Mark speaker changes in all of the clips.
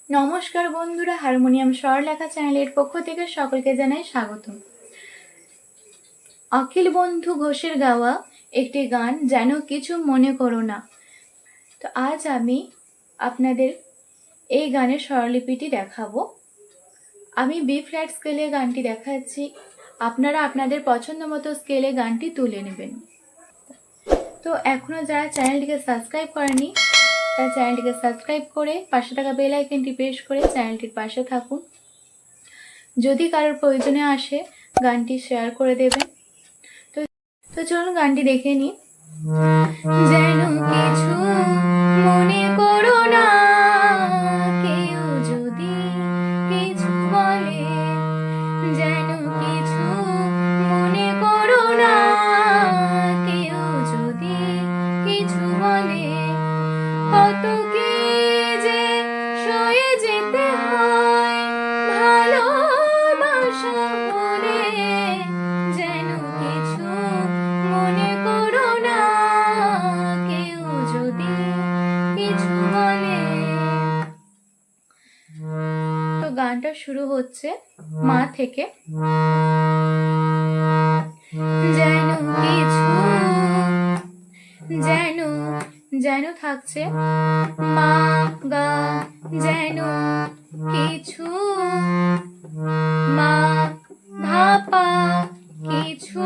Speaker 1: নমস্কার বন্ধুরা, হারমোনিয়াম স্বরলেখা চ্যানেলের পক্ষ থেকে সকলকে জানাই স্বাগত। অখিল বন্ধু ঘোষের গাওয়া একটি গান, যেন কিছু মনে করো না। তো আজ আমি আপনাদের এই গানের স্বরলিপিটি দেখাবো। আমি বি ফ্ল্যাট স্কেলে গানটি দেখাচ্ছি, আপনারা আপনাদের পছন্দ মতো স্কেলে গানটি তুলে নেবেন। তো এখনও যারা চ্যানেলটিকে সাবস্ক্রাইব করেনি, তারা চ্যানেলটিকে সাবস্ক্রাইব করে পাশে থাকা বেল আইকনটি প্রেস করে চ্যানেলটির পাশে থাকুন। যদি কারোর প্রয়োজনে আসে গানটি শেয়ার করে দেবেন। তো চলুন গানটি দেখে নিই। যেন কিছু মনে করো না, কেউ যদি কিছু বলে, যেন কিছু মনে করো না, কেউ যদি কিছু বলে, কত কি যে সয়ে যেতে হয় ভালোবাসা বলে, যেন কিছু মনে করো না, কেউ যদি কিছু বলে। তো গানটা শুরু হচ্ছে মা থেকে। যেন কিছু, যেন যেন থাকছে মা গা, যেন কিছু মা ধাপা, কিছু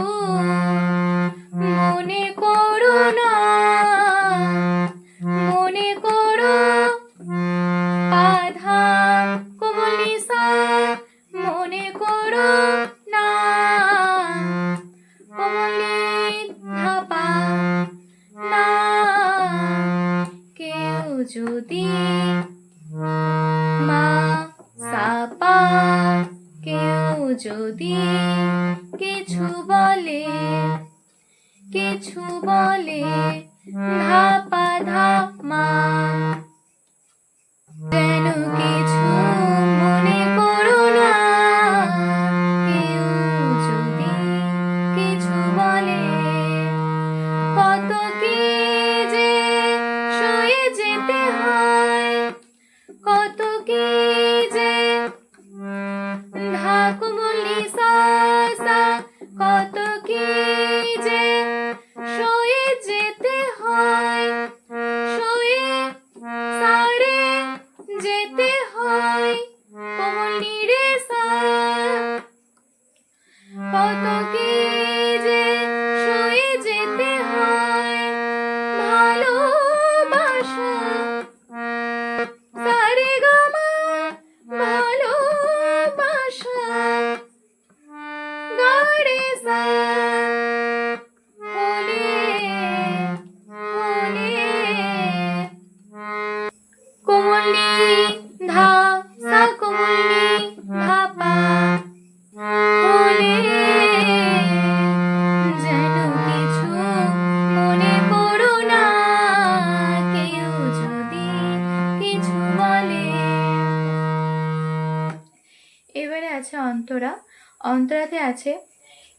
Speaker 1: মনে করো না, মনে করো আধা কোমলি সা, মনে করো না কোমলি ধাপা না, কেউ যদি মা সাপা, কেউ যদি কিছু বলে, কিছু বলে ধাপা ধামা, যেন কিছু মনে করো না, কেউ যদি কিছু বলে, কত কি যে সয়ে যেতে হয়, কত কি যে ধাকুমলি সা সা, কত কি যে সয়ে যেতে হয়, সয়ে সারে যেতে হয় কোমলি রে সা, কত কি যে সয়ে যেতে হয় ভালোবাসা সারে গামা, ভালোবাসা গারে সা, হলে হলে কোমলি ধা সা, কোমলি ধাপা হলে, যেন কিছু মনে করো না, কেউ যদি কিছু বলে। এবারে আছে অন্তরা। অন্তরাতে আছে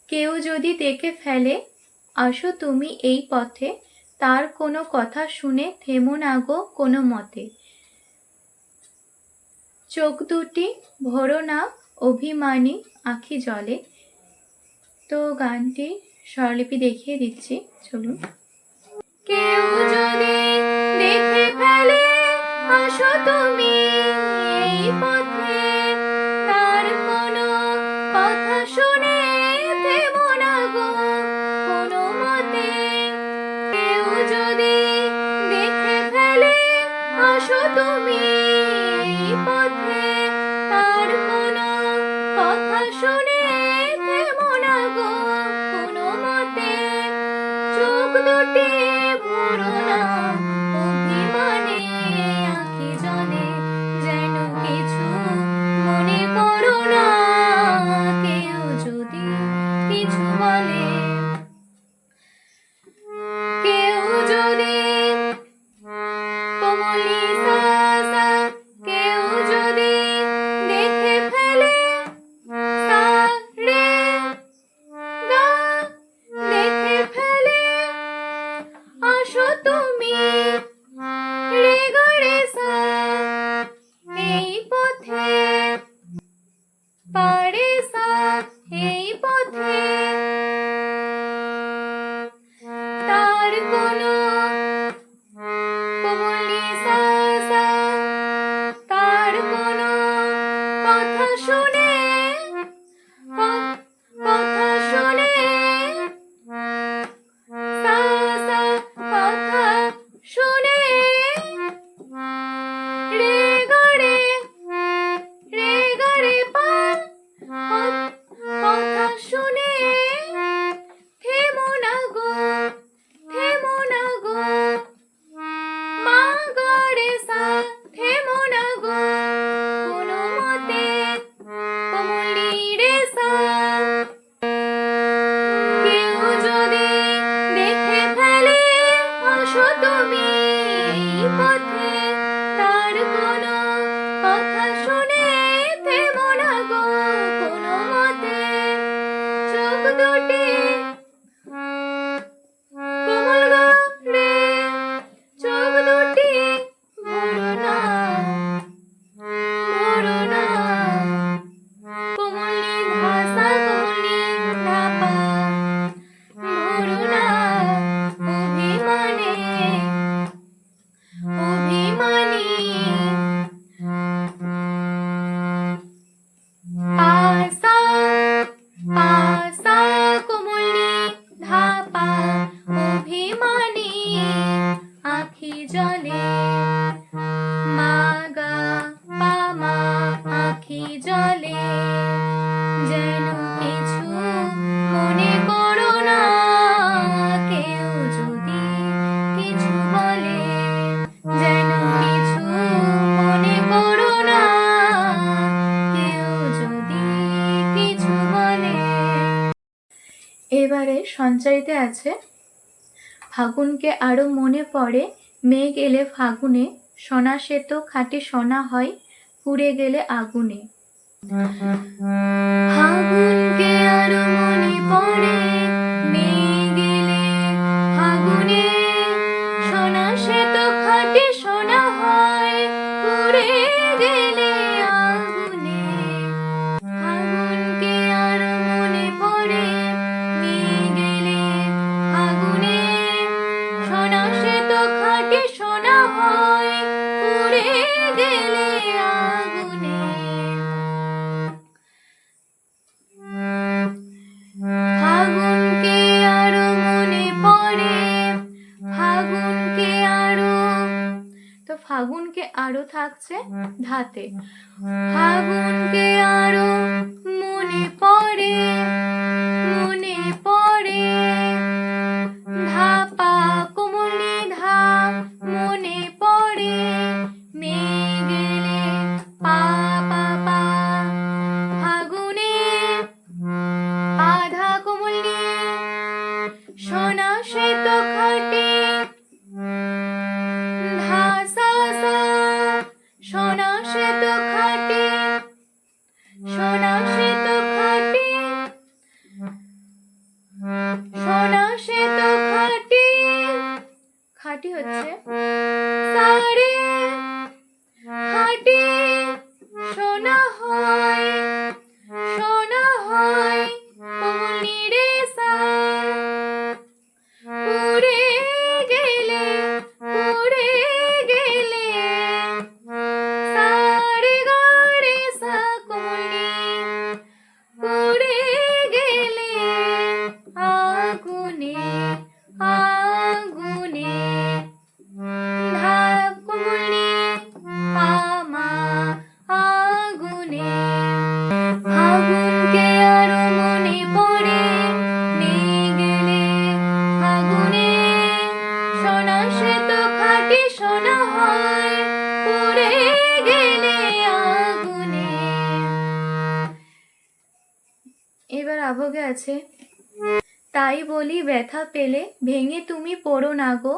Speaker 1: কেউ যদি দেখে ফেলে, আসো তুমি এই পথে, তার কোনো কথা শুনে থেমো না গো কোনো মতে, চোখ দুটি ভরো না অভিমানী আখি জলে। তো গানটি স্বরলিপি দেখিয়ে দিচ্ছি, চলুন। কেউ যদি দেখে ফেলে, আসো তুমি এই পথে, তার কোনো কথা শুনে থেমো না গো কোনো মতে, কেউ যদি দেখে ফেলে, আসো তুমি এই পথে, তার কোনো কথা শুনে থেমো না গো কোনো মতে, চোখ দুটি ভরো না অভিমানে আঁখি জলে, যেন কিছু মনে করো না, কেউ যদি কিছু বলে, কেউ যদি কোমলি সা সা, কেউ যদি দেখে ফেলে সা রে গা, দেখে ফেলে আসো তুমি রে গা রে সা, এই তুমি এই পথে, তার কোনো কথা শুনে থেমো না গো কোনো মতে। চোখ দুটি কোমল গড়ে, চোখ দুটি ভরো না, ভরো না। কোমল ধাসা কোমল ধাপা, ভরো না অভিমানে, অভিমানী। পাসা পাসা কোমলি ধাপা, অভিমানী আখি জলে। মাগা পামা আখি জলে, যেন কিছু মনে করো না, কেউ যদি কিছু বলে। যেন কিছু মনে করো না, কেউ যদি কিছু বলে। এবারে সঞ্চয়িতে আছে, ফাগুনকে আরো মনে পড়ে, মেঘ এলে ফাগুনে। সোনা সে তো খাঁটি সোনা হয়, পুড়ে গেলে আগুনে। ফাগুনকে আরো মনে পড়ে, মেঘ এলে ফাগুনে। সোনা সে তো খাঁটি সোনা হয়, পুড়ে গেলে আগুনে। ফাগুনকে আরো মনে পড়ে, মেঘ এলে ফাগুনে। সোনা সে তো খাঁটি সোনা হয়, পুড়ে গেলে আগুনে। ফাগুনকে আরো মনে পড়ে, ফাগুনকে আরো। তো ফাগুনকে আরো থাকছে ধাতে। ফাগুনকে আরো মনে পড়ে, মনে পড়ে। ধাপা কোমলি ধা, মনে পড়ে। মেঘ এলে পা পা পা, ফাগুনে। আধা কোমলি, সোনা সে তো খাঁটি। ধাসা সা, সোনা সে তো খাঁটি, সোনা সে তো খাঁটি, সোনা সে তো খাঁটি। খাঁটি হচ্ছে সারে, খাঁটি সোনা হয়, সোনা হয় কোমলি রে সা। পুড়ে গেলে, পুড়ে গেলে। সারে গা রে সা কোমলি, পুড়ে গেলে আগুনে, আগুনে। ধা কোমলি পামা, আগুনে। ফাগুনকে আরো মনে পড়ে, মেঘ এলে ফাগুনে। সোনা সে তো খাঁটি সোনা হয়, পুড়ে গেলে আগুনে। এবার আভোগে আছে, তাই বলি ব্যথা পেলে ভেঙে তুমি পড়ো না গো।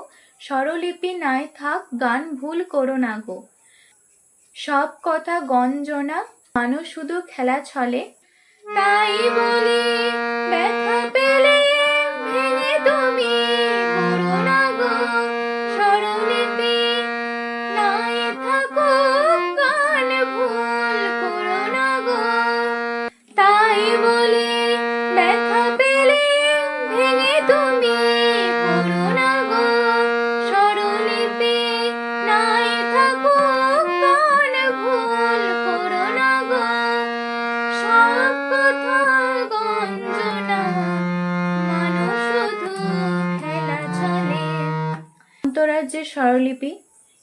Speaker 1: স্বরলিপি নাই থাক গান ভুল করো না গো। সব কথা গঞ্জনা, মানুষ শুধু খেলা ছলে। তাই বলি ব্যথা পেলে ভেঙে তুমি পড়ো না গো। স্বরলিপি নাই থাকো গান ভুল করো না গো। তাই বলি ব্যথা পেলে ভেঙে তুমি পড়ো না গো। স্বরলিপি নাই থাকো গান ভুল করো না গো। সব কথা গঞ্জনা, মানুষ শুধু খেলা চলে। অন্তরার যে স্বরলিপি,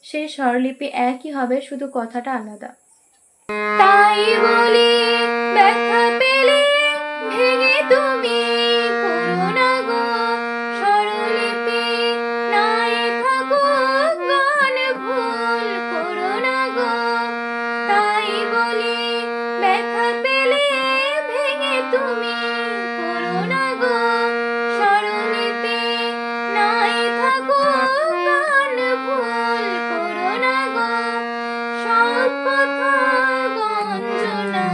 Speaker 1: সেই স্বরলিপি একই হবে, শুধু কথাটা আলাদা। তাই বলি ব্যথা পেলে ভেঙে তুমি পড়ো না গো। স্বরলিপি নাই থাকো গান ভুল করো না গো। তাই বলি ব্যথা পেলে ভেঙে তুমি পড়ো না গো। স্বরলিপি নাই থাকো গান গঞ্জনা,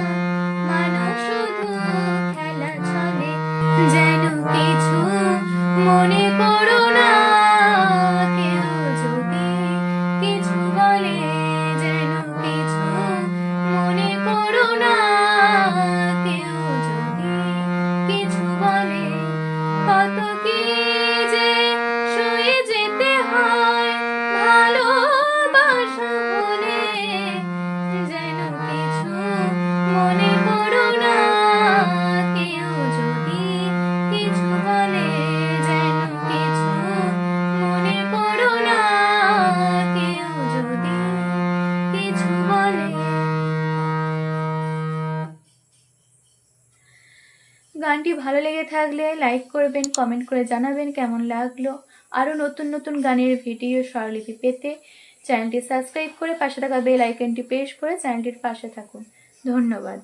Speaker 1: মানুষ শুধু খেলা চলে, যেন কিছু মনে করো না। কেউ যদি কিছু বলে, যেন কিছু মনে করো না। কেউ যদি কিছু বলে, কত কি যে সয়ে যেতে হয় ভালোবাসা হলে, যেন কিছু মনে করো না। কেউ যদি কিছু বলে, যেন কিছু মনে করো না। কেউ যদি কিছু বলে। গানটি ভালো লেগে থাকলে লাইক করবেন, কমেন্ট করে জানাবেন কেমন লাগলো। আরও নতুন নতুন গানের ভিডিও স্বরলিপি পেতে চ্যানেলটি সাবস্ক্রাইব করে পাশে থাকা বেল আইকনটি প্রেস করে চ্যানেলটির পাশে থাকুন। ধন্যবাদ।